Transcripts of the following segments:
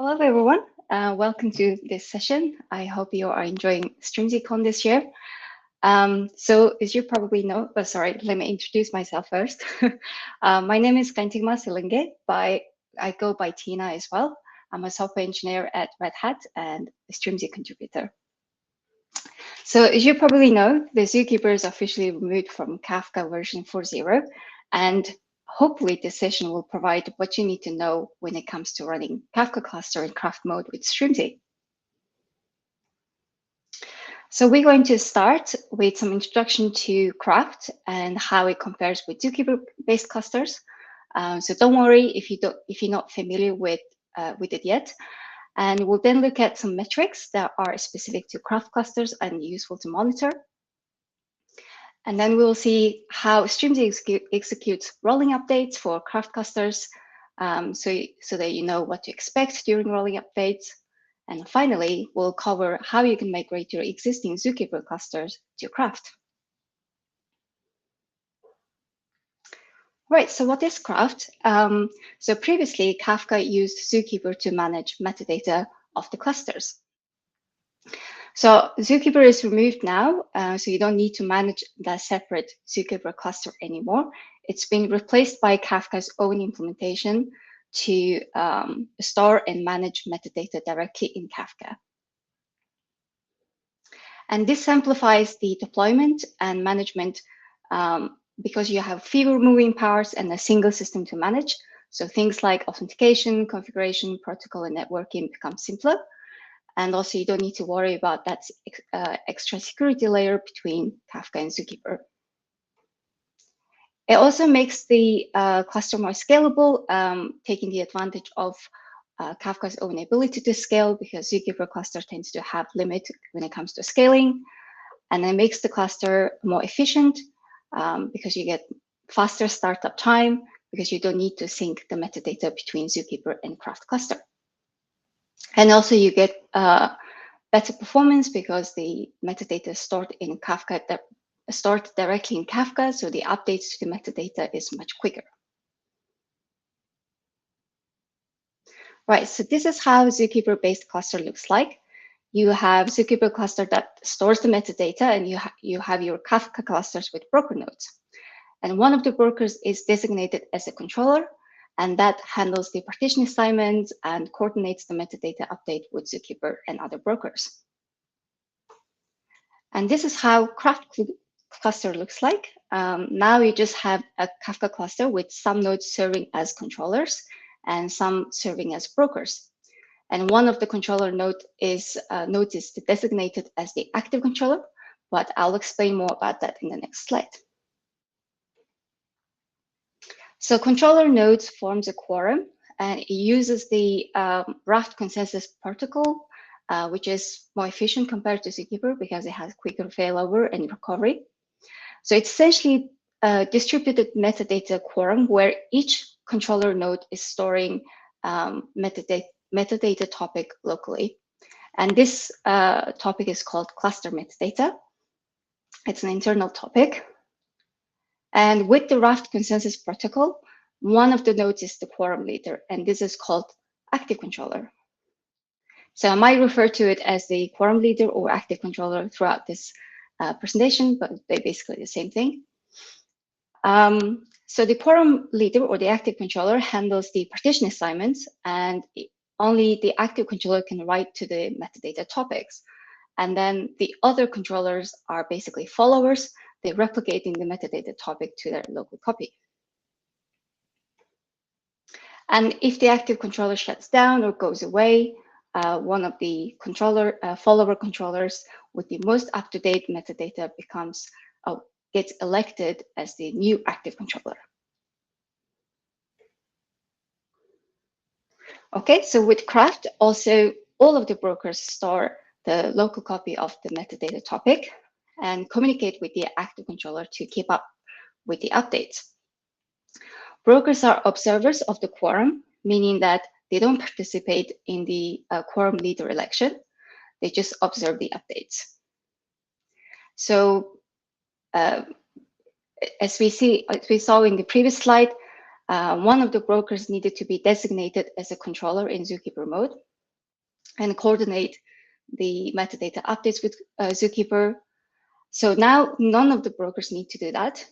Hello, everyone. Welcome to this session. I hope you are enjoying StrimziCon this year. So as you probably know, sorry, let me introduce myself first. My name is Gantigmaa Selenge. I go by Tina as well. I'm a software engineer at Red Hat and a Strimzi contributor. So as you probably know, the Zookeeper is officially removed from Kafka version 4.0, and hopefully this session will provide what you need to know when it comes to running Kafka cluster in KRaft mode with Strimzi. So we're going to start with some introduction to KRaft and how it compares with Zookeeper-based clusters. So don't worry if you're not familiar with it yet. And we'll then look at some metrics that are specific to KRaft clusters and useful to monitor. And then we'll see how Strimzi executes rolling updates for KRaft clusters, so that you know what to expect during rolling updates. And finally, we'll cover how you can migrate your existing Zookeeper clusters to KRaft. Right, so what is KRaft? So previously, Kafka used Zookeeper to manage metadata of the clusters. So Zookeeper is removed now, so you don't need to manage that separate Zookeeper cluster anymore. It's been replaced by Kafka's own implementation to store and manage metadata directly in Kafka. And this simplifies the deployment and management because you have fewer moving parts and a single system to manage. So things like authentication, configuration, protocol, and networking become simpler. And also you don't need to worry about that extra security layer between Kafka and Zookeeper. It also makes the cluster more scalable, taking the advantage of Kafka's own ability to scale, because Zookeeper cluster tends to have limit when it comes to scaling. And it makes the cluster more efficient because you get faster startup time, because you don't need to sync the metadata between Zookeeper and KRaft cluster. And also you get better performance because the metadata is stored in Kafka, stored directly in Kafka, so the updates to the metadata is much quicker. Right, so this is how Zookeeper-based cluster looks like. You have Zookeeper cluster that stores the metadata, and you have your Kafka clusters with broker nodes. And one of the brokers is designated as a controller, and that handles the partition assignments and coordinates the metadata update with Zookeeper and other brokers. And this is how KRaft cluster looks like. Now you just have a Kafka cluster with some nodes serving as controllers and some serving as brokers. And one of the controller node is designated as the active controller, but I'll explain more about that in the next slide. So controller nodes forms a quorum, and it uses the Raft consensus protocol, which is more efficient compared to Zookeeper because it has quicker failover and recovery. So it's essentially a distributed metadata quorum where each controller node is storing metadata topic locally. And this topic is called cluster metadata. It's an internal topic. And with the Raft consensus protocol, one of the nodes is the quorum leader, and this is called active controller. So I might refer to it as the quorum leader or active controller throughout this presentation, but they're basically the same thing. So the quorum leader or the active controller handles the partition assignments, and only the active controller can write to the metadata topics. And then the other controllers are basically followers. They're replicating the metadata topic to their local copy. And if the active controller shuts down or goes away, one of the follower controllers with the most up-to-date metadata gets elected as the new active controller. Okay, so with KRaft, also all of the brokers store the local copy of the metadata topic and communicate with the active controller to keep up with the updates. Brokers are observers of the quorum, meaning that they don't participate in the quorum leader election. They just observe the updates. So as we saw in the previous slide, one of the brokers needed to be designated as a controller in Zookeeper mode. and coordinate the metadata updates with Zookeeper. So now none of the brokers need to do that.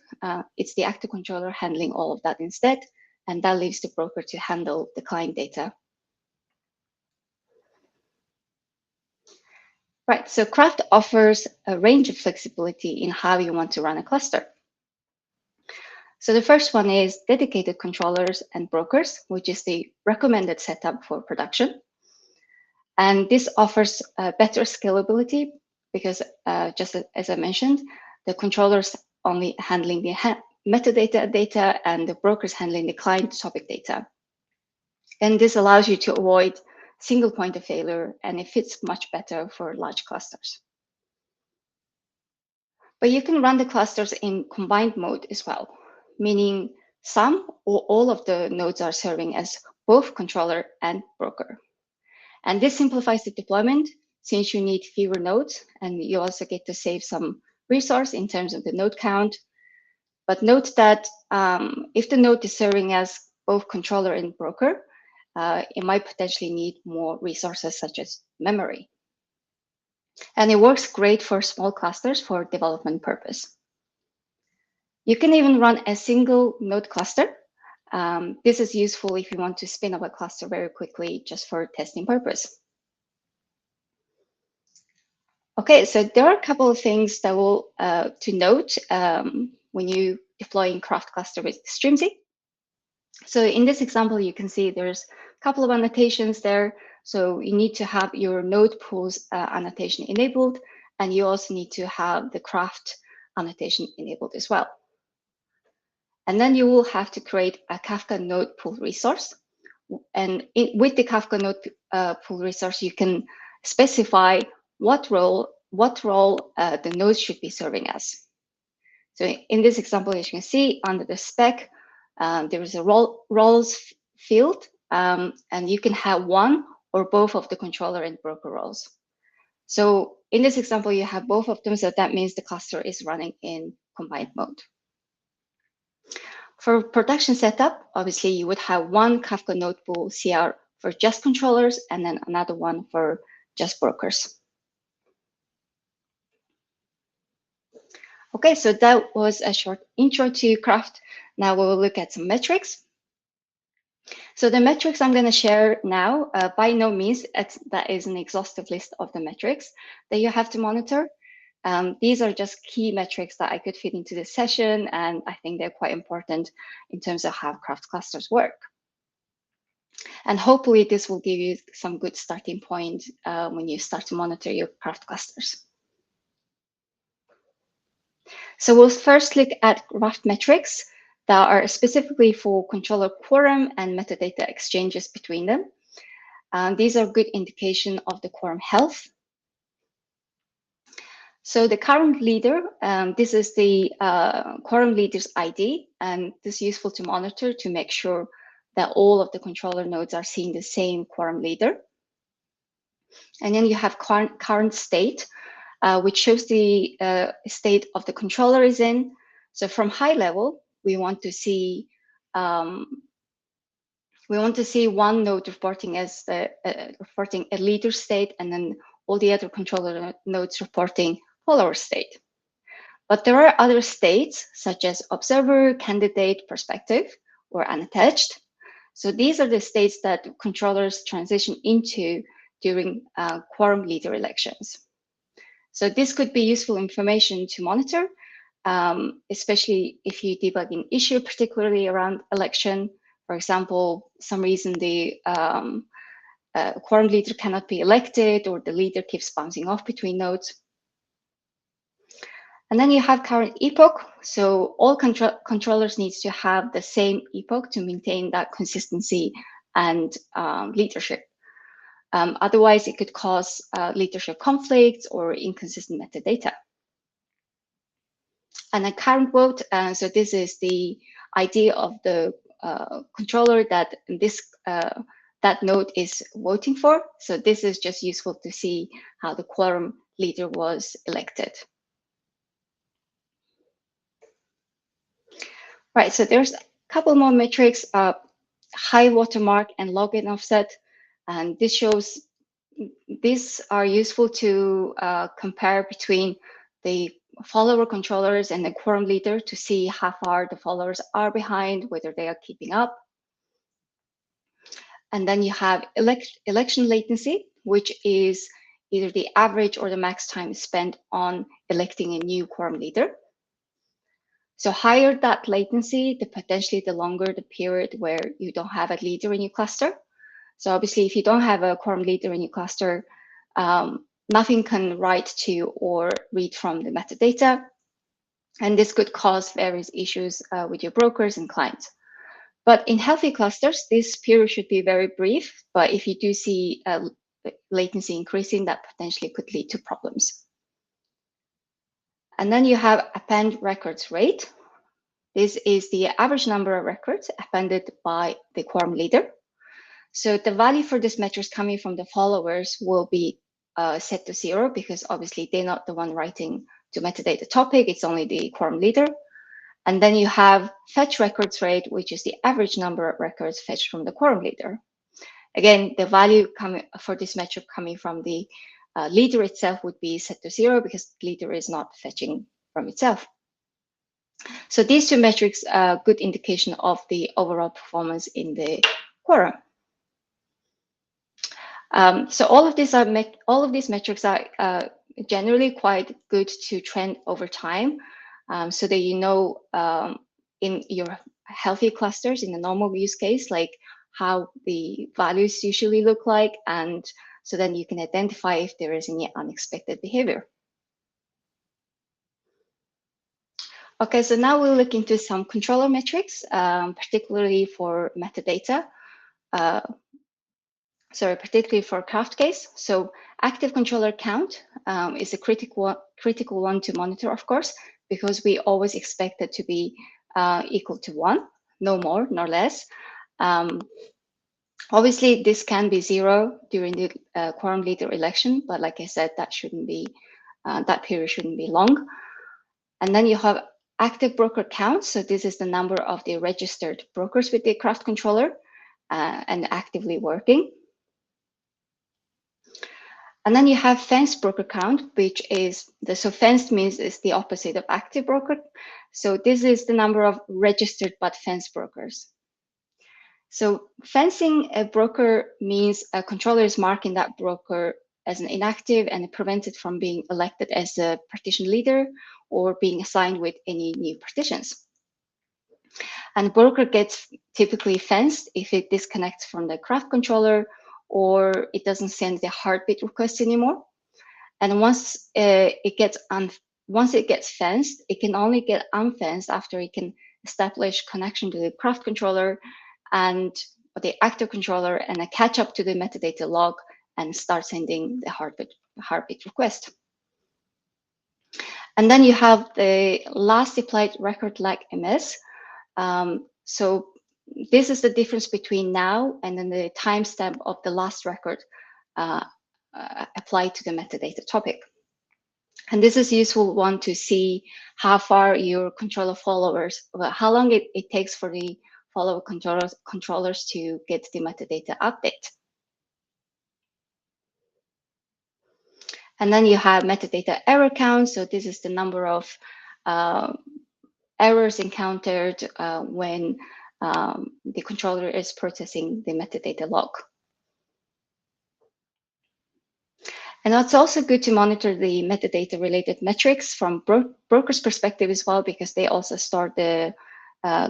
It's the active controller handling all of that instead, and that leaves the broker to handle the client data. Right, so KRaft offers a range of flexibility in how you want to run a cluster. So the first one is dedicated controllers and brokers, which is the recommended setup for production. And this offers better scalability because just as I mentioned, the controllers only handling the metadata data and the brokers handling the client topic data. And this allows you to avoid single point of failure, and it fits much better for large clusters. But you can run the clusters in combined mode as well, meaning some or all of the nodes are serving as both controller and broker. And this simplifies the deployment since you need fewer nodes, and you also get to save some resource in terms of the node count. But note that if the node is serving as both controller and broker, it might potentially need more resources such as memory. And it works great for small clusters for development purpose. You can even run a single node cluster. This is useful if you want to spin up a cluster very quickly just for testing purpose. Okay, so there are a couple of things that will to note when you deploy in KRaft cluster with Strimzi. So in this example, you can see there's a couple of annotations there. So you need to have your node pools annotation enabled, and you also need to have the KRaft annotation enabled as well. And then you will have to create a Kafka node pool resource. And with the Kafka node pool resource, you can specify what role the nodes should be serving as. So in this example, as you can see under the spec, there is a roles field, and you can have one or both of the controller and broker roles. So in this example, you have both of them, so that means the cluster is running in combined mode. For production setup, obviously you would have one Kafka node pool CR for just controllers and then another one for just brokers. Okay, so that was a short intro to KRaft. Now we will look at some metrics. So the metrics I'm going to share now, by no means that is an exhaustive list of the metrics that you have to monitor. These are just key metrics that I could fit into this session, and I think they're quite important in terms of how KRaft clusters work. And hopefully this will give you some good starting point when you start to monitor your KRaft clusters. So we'll first look at KRaft metrics that are specifically for controller quorum and metadata exchanges between them. These are good indication of the quorum health. So the current leader, this is the quorum leader's ID, and this is useful to monitor to make sure that all of the controller nodes are seeing the same quorum leader. And then you have current state, which shows the state of the controller is in. So from high level, we want to see one node reporting as reporting a leader state, and then all the other controller nodes reporting follower state. But there are other states such as observer, candidate, perspective, or unattached. So these are the states that controllers transition into during quorum leader elections. So this could be useful information to monitor, especially if you debug an issue, particularly around election. For example, some reason the quorum leader cannot be elected, or the leader keeps bouncing off between nodes. And then you have current epoch. So all controllers needs to have the same epoch to maintain that consistency and leadership. Otherwise, it could cause leadership conflicts or inconsistent metadata. And a current vote, so this is the ID of the controller that that node is voting for. So this is just useful to see how the quorum leader was elected. Right, so there's a couple more metrics, high watermark and login offset. And this shows these are useful to compare between the follower controllers and the quorum leader to see how far the followers are behind, whether they are keeping up. And then you have election latency, which is either the average or the max time spent on electing a new quorum leader. So higher that latency, potentially the longer the period where you don't have a leader in your cluster. So obviously, if you don't have a quorum leader in your cluster, nothing can write to or read from the metadata. And this could cause various issues with your brokers and clients. But in healthy clusters, this period should be very brief. But if you do see latency increasing, that potentially could lead to problems. And then you have append records rate. This is the average number of records appended by the quorum leader. So the value for this metric coming from the followers will be set to 0 because obviously they're not the one writing to metadata topic, it's only the quorum leader. And then you have fetch records rate, which is the average number of records fetched from the quorum leader. Again, the value coming for this metric coming from the leader itself would be set to 0 because the leader is not fetching from itself. So these two metrics are a good indication of the overall performance in the quorum. So all of these metrics are generally quite good to trend over time, so that you know in your healthy clusters in the normal use case, like how the values usually look like, and so then you can identify if there is any unexpected behavior. Okay, so now we'll look into some controller metrics, particularly for metadata. Particularly for KRaft case. So active controller count is a critical one to monitor, of course, because we always expect it to be equal to 1, no more, nor less. Obviously, this can be 0 during the quorum leader election, but like I said, that shouldn't be that period shouldn't be long. And then you have active broker count. So this is the number of the registered brokers with the KRaft controller and actively working. And then you have fenced broker count, which is so fenced means is the opposite of active broker. So this is the number of registered but fenced brokers. So fencing a broker means a controller is marking that broker as an inactive and prevents it from being elected as a partition leader or being assigned with any new partitions. And broker gets typically fenced if it disconnects from the KRaft controller or it doesn't send the heartbeat request anymore. And once it gets fenced, it can only get unfenced after it can establish connection to the KRaft controller and the active controller and a catch up to the metadata log and start sending the heartbeat request. And then you have the last applied record lag MS. So this is the difference between now and then the timestamp of the last record applied to the metadata topic. And this is a useful one to see how far your controller followers, how long it takes for the follower controllers to get the metadata update. And then you have metadata error count. So this is the number of errors encountered when the controller is processing the metadata log. And it's also good to monitor the metadata related metrics from brokers' perspective as well, because they also store the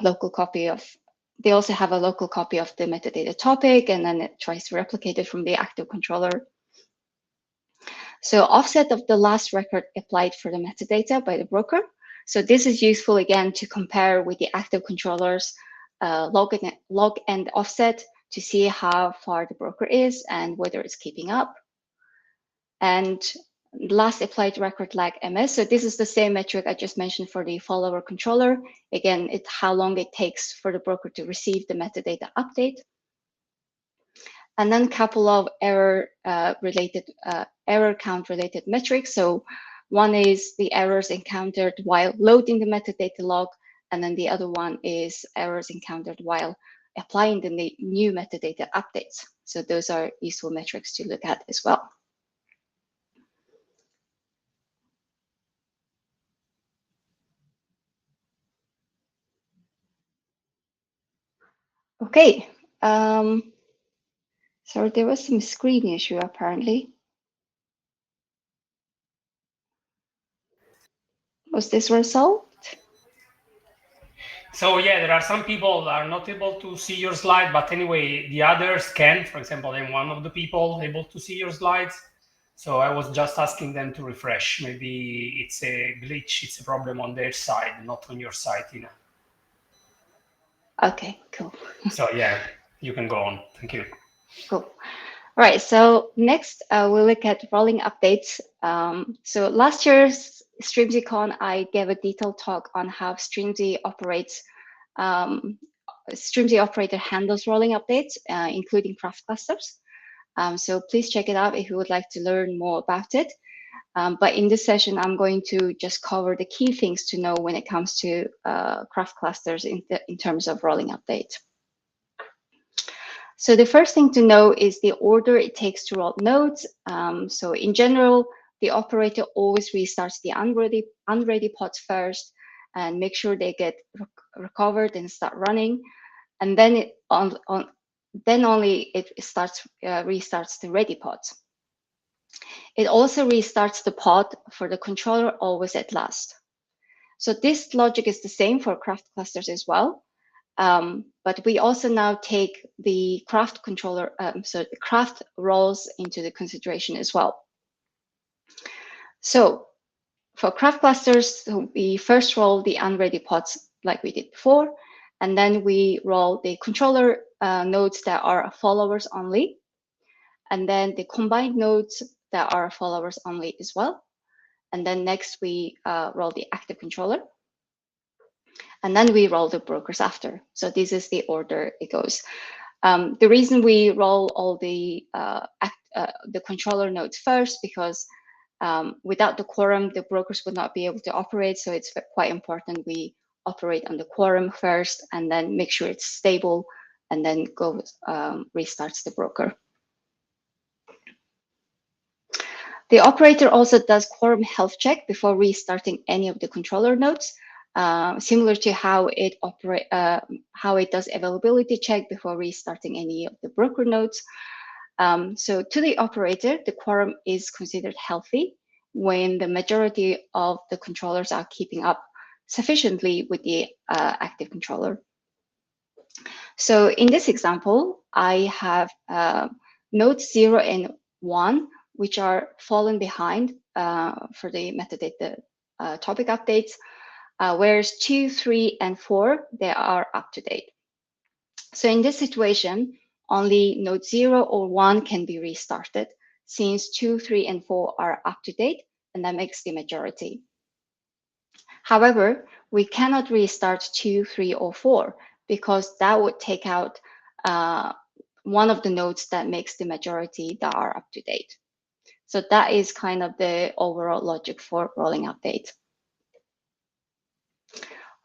local copy of, they also have a local copy of the metadata topic, and then it tries to replicate it from the active controller. So offset of the last record applied for the metadata by the broker. So this is useful again to compare with the active controller's log and offset to see how far the broker is and whether it's keeping up. And last applied record lag MS. So this is the same metric I just mentioned for the follower controller. Again, it's how long it takes for the broker to receive the metadata update. And then a couple of error count related metrics. So one is the errors encountered while loading the metadata log, and then the other one is errors encountered while applying the new metadata updates. So those are useful metrics to look at as well. Okay. So there was some screen issue apparently. Was this resolved? So yeah, there are some people that are not able to see your slide, but anyway, the others can. For example, I'm one of the people able to see your slides. So I was just asking them to refresh. Maybe it's a glitch, it's a problem on their side, not on your side, Tina. Okay, cool. So yeah, you can go on. Thank you. Cool. All right, so next we'll look at rolling updates. So last year's StrimziCon, I gave a detailed talk on how Strimzi operates. Strimzi operator handles rolling updates, including KRaft clusters. So please check it out if you would like to learn more about it. But in this session, I'm going to just cover the key things to know when it comes to KRaft clusters in terms of rolling update. So the first thing to know is the order it takes to roll nodes. So in general, the operator always restarts the unready pods first and make sure they get recovered and start running. And then then only it restarts the ready pods. It also restarts the pod for the controller always at last. So this logic is the same for KRaft clusters as well. But we also now take the KRaft controller, so the KRaft roles into the consideration as well. So for KRaft clusters, we first roll the unready pods like we did before, and then we roll the controller nodes that are followers only, and then the combined nodes that are followers only as well. And then next we roll the active controller. And then we roll the brokers after. So this is the order it goes. The reason we roll all the controller nodes first, because without the quorum, the brokers would not be able to operate. So it's quite important we operate on the quorum first and then make sure it's stable and then go restarts the broker. The operator also does quorum health check before restarting any of the controller nodes, similar to how it does availability check before restarting any of the broker nodes. So to the operator, the quorum is considered healthy when the majority of the controllers are keeping up sufficiently with the active controller. So in this example, I have nodes 0 and 1, which are fallen behind for the metadata topic updates, whereas 2, 3, and 4, they are up to date. So in this situation, only node 0 or 1 can be restarted, since 2, 3, and 4 are up to date, and that makes the majority. However, we cannot restart 2, 3, or 4, because that would take out one of the nodes that makes the majority that are up to date. So that is kind of the overall logic for rolling update.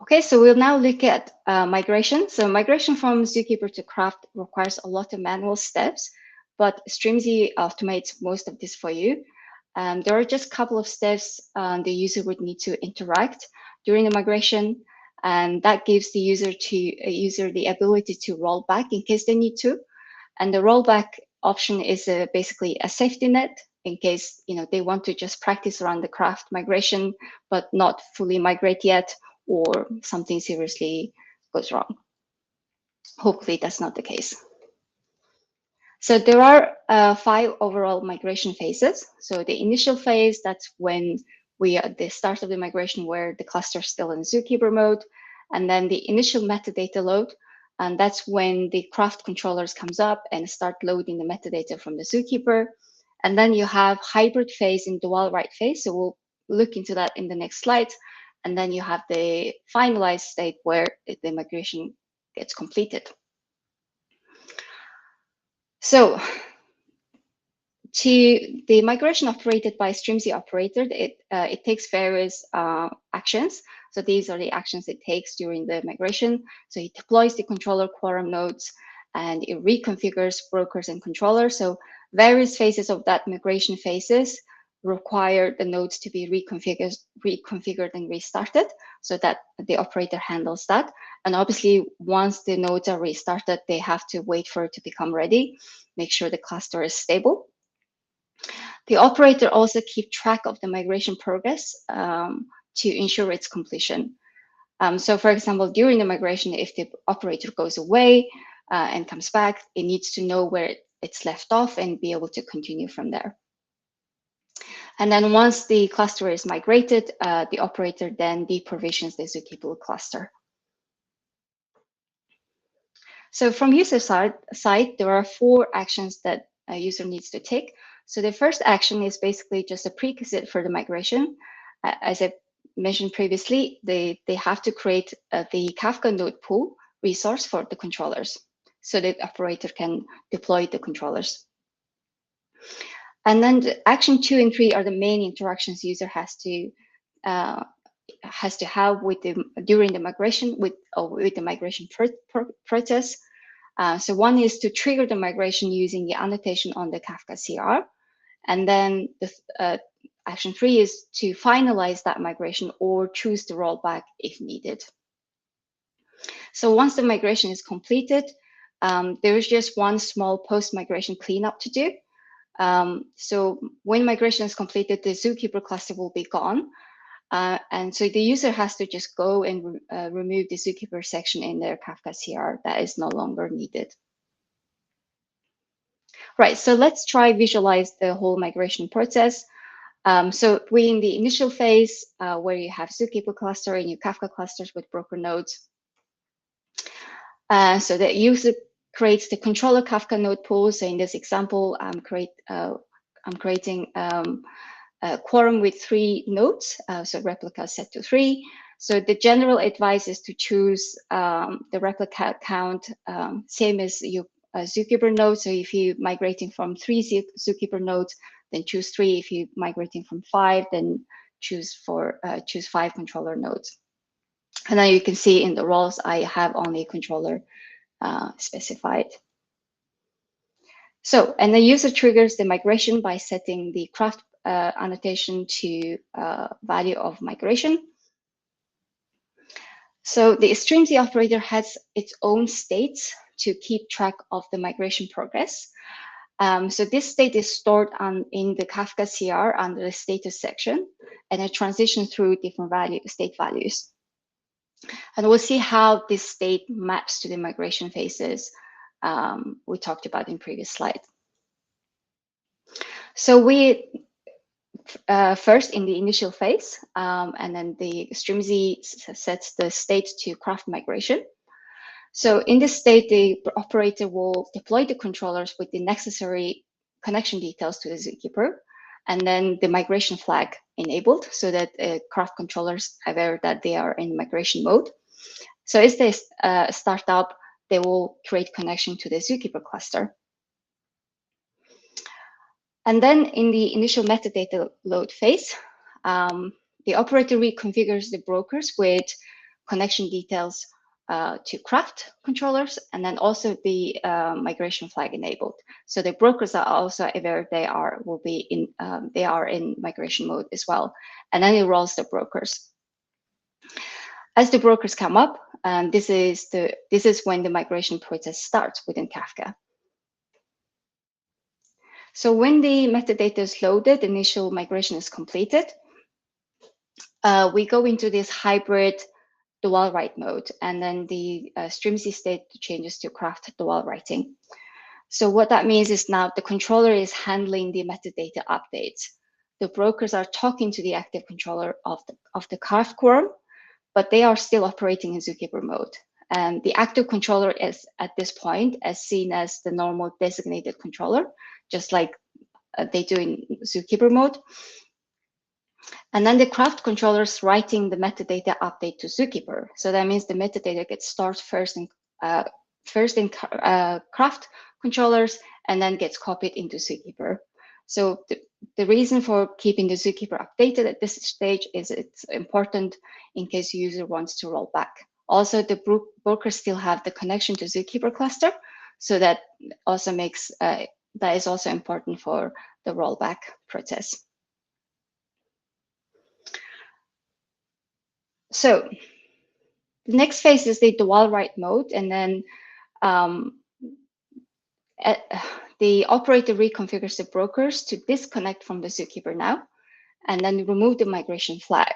Okay, so we'll now look at migration. So migration from Zookeeper to KRaft requires a lot of manual steps, but Strimzi automates most of this for you. There are just a couple of steps the user would need to interact during the migration, and that gives the user the ability to roll back in case they need to. And the rollback option is basically a safety net in case they want to just practice around the KRaft migration, but not fully migrate yet, or something seriously goes wrong. Hopefully that's not the case. So there are 5 overall migration phases. So the initial phase, that's when we are at the start of the migration where the cluster is still in Zookeeper mode. And then the initial metadata load, and that's when the KRaft controllers comes up and start loading the metadata from the Zookeeper. And then you have hybrid phase and dual write phase. So we'll look into that in the next slides. And then you have the finalized state where the migration gets completed. So to the migration operated by Strimzi operator, it takes various actions. So these are the actions it takes during the migration. So it deploys the controller quorum nodes, and it reconfigures brokers and controllers. So various phases of that migration phases require the nodes to be reconfigured and restarted, so that the operator handles that. And obviously, once the nodes are restarted, they have to wait for it to become ready, make sure the cluster is stable. The operator also keeps track of the migration progress to ensure its completion. So for example, during the migration, if the operator goes away and comes back, it needs to know where it's left off and be able to continue from there. And then once the cluster is migrated, the operator then deprovisions the Zookeeper cluster. So from user side, there are 4 actions that a user needs to take. So the first action is basically just a prerequisite for the migration. As I mentioned previously, they have to create the Kafka node pool resource for the controllers, so the operator can deploy the controllers. And then the action 2 and 3 are the main interactions user has to have with during the migration with the migration process. So one is to trigger the migration using the annotation on the Kafka CR, and then the action 3 is to finalize that migration or choose the rollback if needed. So once the migration is completed, there is just one small post-migration cleanup to do. So when migration is completed, the Zookeeper cluster will be gone. And so the user has to just go and remove the Zookeeper section in their Kafka CR that is no longer needed. Right, so let's try visualize the whole migration process. So we're in the initial phase where you have Zookeeper cluster and your Kafka clusters with broker nodes. So the user creates the controller Kafka node pool. So in this example, I'm creating a quorum with 3 nodes, so replica set to 3. So the general advice is to choose the replica count same as your Zookeeper node. So if you're migrating from 3 Zookeeper nodes, then choose 3. If you're migrating from 5, then choose 5 controller nodes. And then you can see in the roles, I have only controller specified. So, and the user triggers the migration by setting the KRaft annotation to value of migration. So the Strimzi operator has its own states to keep track of the migration progress. So this state is stored in the Kafka CR under the status section, and it transitions through different state values. And we'll see how this state maps to the migration phases we talked about in previous slide. So we first in the initial phase, and then the Strimzi sets the state to KRaft migration. So in this state, the operator will deploy the controllers with the necessary connection details to the Zookeeper, and then the migration flag enabled so that KRaft controllers are aware that they are in migration mode. So as they start up, they will create connection to the Zookeeper cluster. And then in the initial metadata load phase, the operator reconfigures the brokers with connection details to KRaft controllers, and then also the migration flag enabled. So the brokers are also aware they are in migration mode as well. And then it rolls the brokers. As the brokers come up, this is when the migration process starts within Kafka. So when the metadata is loaded, initial migration is completed. We go into this hybrid dual write mode, and then the Strimzi state changes to KRaft dual writing. So what that means is now the controller is handling the metadata updates. The brokers are talking to the active controller of the KRaft quorum, but they are still operating in Zookeeper mode. And the active controller is at this point as seen as the normal designated controller, just like they do in Zookeeper mode. And then the KRaft controller is writing the metadata update to Zookeeper. So that means the metadata gets stored first in KRaft controllers and then gets copied into Zookeeper. So the reason for keeping the zookeeper updated at this stage is it's important in case the user wants to roll back. Also, the brokers still have the connection to zookeeper cluster, so that also makes that is also important for the rollback process. So the next phase is the dual write mode, and then the operator reconfigures the brokers to disconnect from the zookeeper now, and then remove the migration flag.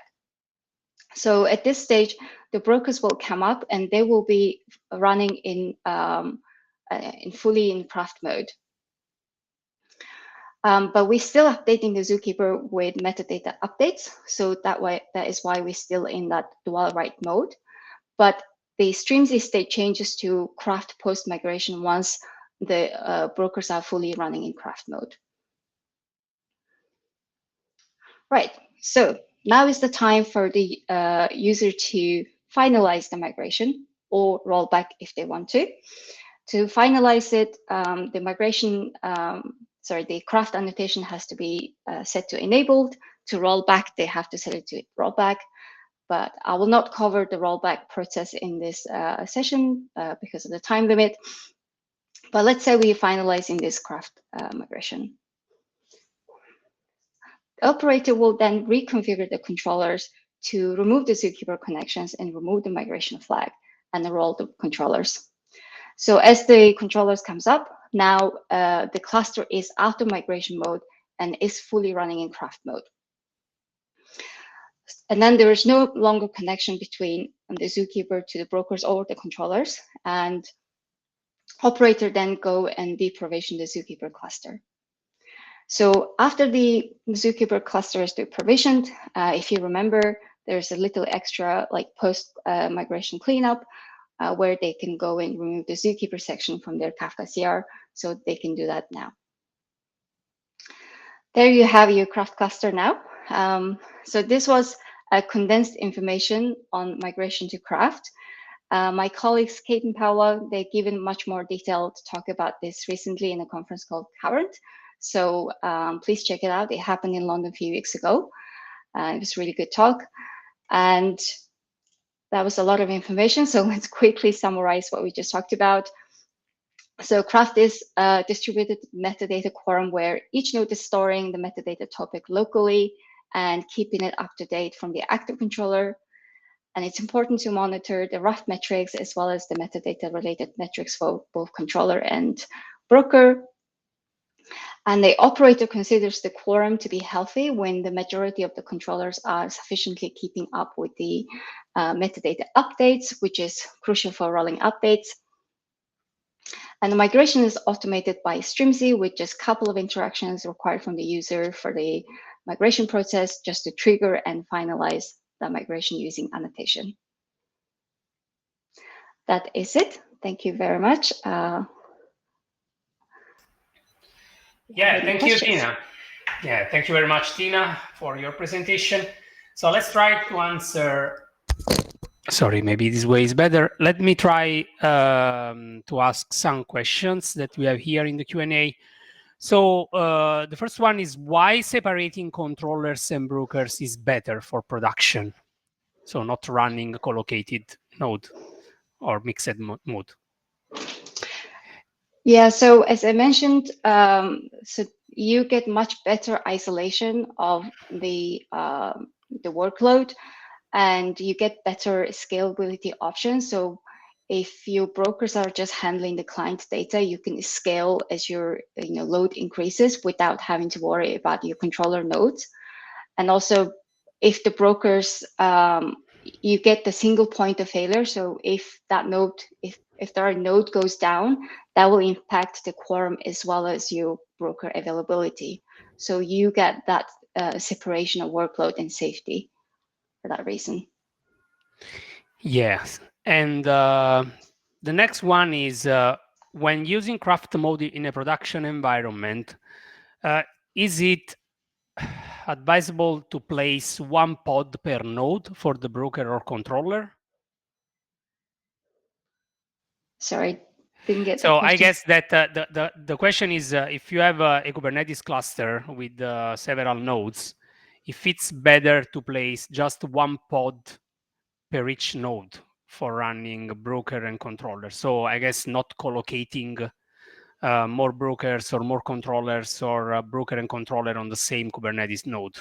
So at this stage, the brokers will come up and they will be running in fully in KRaft mode. But we're still updating the zookeeper with metadata updates. So that is why we're still in that dual write mode. But the Strimzi state changes to KRaft post migration once the brokers are fully running in KRaft mode. Right, so now is the time for the user to finalize the migration or roll back if they want to. To finalize it, the migration, the KRaft annotation has to be set to enabled. To roll back, they have to set it to rollback. But I will not cover the rollback process in this session because of the time limit. But let's say we finalize in this KRaft migration. The operator will then reconfigure the controllers to remove the zookeeper connections and remove the migration flag and enroll the controllers. So as the controllers comes up, now the cluster is out of migration mode and is fully running in KRaft mode. And then there is no longer connection between the zookeeper to the brokers or the controllers, and operator then go and deprovision the zookeeper cluster. So after the zookeeper cluster is deprovisioned, if you remember, there's a little extra like post migration cleanup where they can go and remove the zookeeper section from their Kafka CR. So they can do that now. There you have your KRaft cluster now. So this was a condensed information on migration to KRaft. My colleagues, Kate and Paula, they've given much more detail to talk about this recently in a conference called KRaft. So please check it out. It happened in London a few weeks ago. It was a really good talk. And that was a lot of information. So let's quickly summarize what we just talked about. So KRaft is a distributed metadata quorum where each node is storing the metadata topic locally and keeping it up to date from the active controller. And it's important to monitor the rough metrics as well as the metadata related metrics for both controller and broker. And the operator considers the quorum to be healthy when the majority of the controllers are sufficiently keeping up with the metadata updates, which is crucial for rolling updates. And the migration is automated by Strimzi with just a couple of interactions required from the user for the migration process just to trigger and finalize the migration using annotation. That is it. Thank you very much. Yeah, thank you, Tina. Yeah, thank you very much, Tina, for your presentation. So let's try to answer. Sorry, maybe this way is better. Let me try to ask some questions that we have here in the Q&A. So the first one is why separating controllers and brokers is better for production? So not running a collocated node or mixed mode. Yeah, so as I mentioned, so you get much better isolation of the workload, and you get better scalability options. So if your brokers are just handling the client data, you can scale as your load increases without having to worry about your controller nodes. And also, if the brokers, you get the single point of failure. So if that node, if their node goes down, that will impact the quorum as well as your broker availability. So you get that separation of workload and safety for that reason. Yes, and the next one is when using KRaft mode in a production environment, is it advisable to place one pod per node for the broker or controller? Sorry. Didn't get the So I question. guess that the question is, if you have a Kubernetes cluster with several nodes, if it's better to place just one pod per each node for running broker and controller. So I guess not collocating more brokers or more controllers or broker and controller on the same Kubernetes node.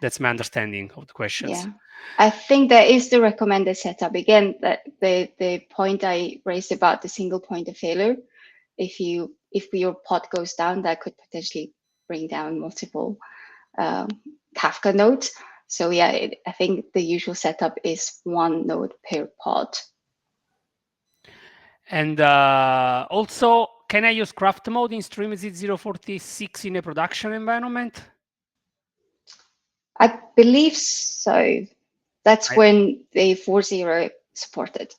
That's my understanding of the questions. Yeah, I think that is the recommended setup. Again, that the point I raised about the single point of failure, if your pod goes down, that could potentially bring down multiple Kafka nodes. So yeah, I think the usual setup is one node per pod. And also, can I use KRaft mode in Strimzi 046 in a production environment? I believe so. That's when the 4.0 supported.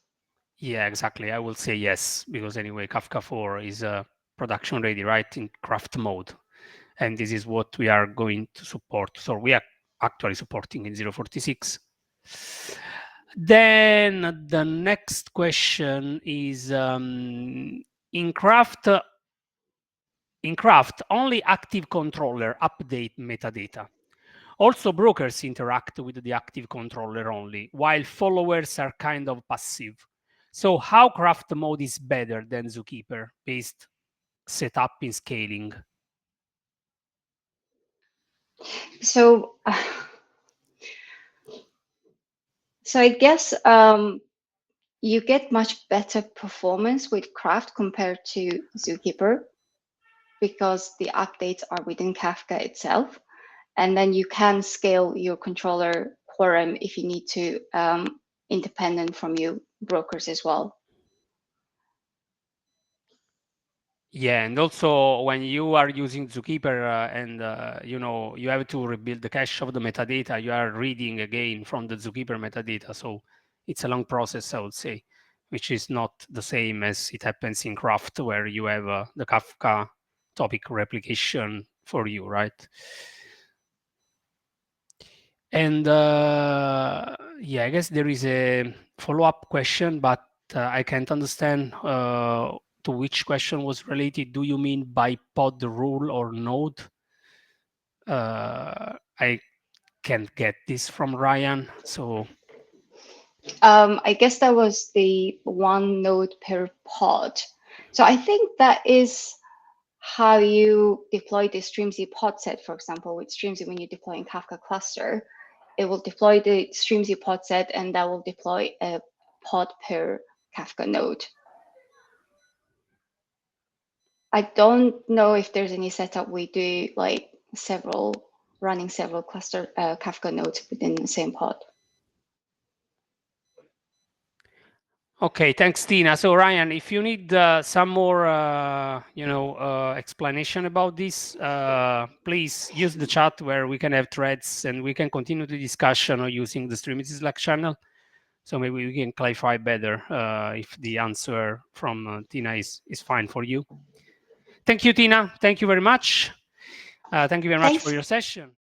Yeah, exactly. I will say yes, because anyway, Kafka 4 is production ready, right, in KRaft mode. And this is what we are going to support. So we are actually supporting in 046. Then the next question is, in KRaft, only active controller update metadata. Also, brokers interact with the active controller only, while followers are kind of passive. So how KRaft mode is better than Zookeeper-based setup in scaling? So, so I guess you get much better performance with KRaft compared to Zookeeper because the updates are within Kafka itself. And then you can scale your controller quorum if you need to, independent from your brokers as well. Yeah, and also when you are using Zookeeper and you have to rebuild the cache of the metadata, you are reading again from the Zookeeper metadata. So it's a long process, I would say, which is not the same as it happens in KRaft, where you have the Kafka topic replication for you, right? And yeah, I guess there is a follow-up question, but I can't understand to which question was related. Do you mean by pod rule or node? I can't get this from Ryan, so. I guess that was the one node per pod. So I think that is how you deploy the Strimzi pod set, for example, with Strimzi when you deploy in Kafka cluster. It will deploy the Strimzi pod set, and that will deploy a pod per Kafka node. I don't know if there's any setup we do like running several cluster Kafka nodes within the same pod. Okay, thanks, Tina. So Ryan, if you need some more, explanation about this, please use the chat where we can have threads and we can continue the discussion or using the Strimzi Slack channel. So maybe we can clarify better if the answer from Tina is fine for you. Thank you, Tina. Thank you very much. Thank you very much for your session.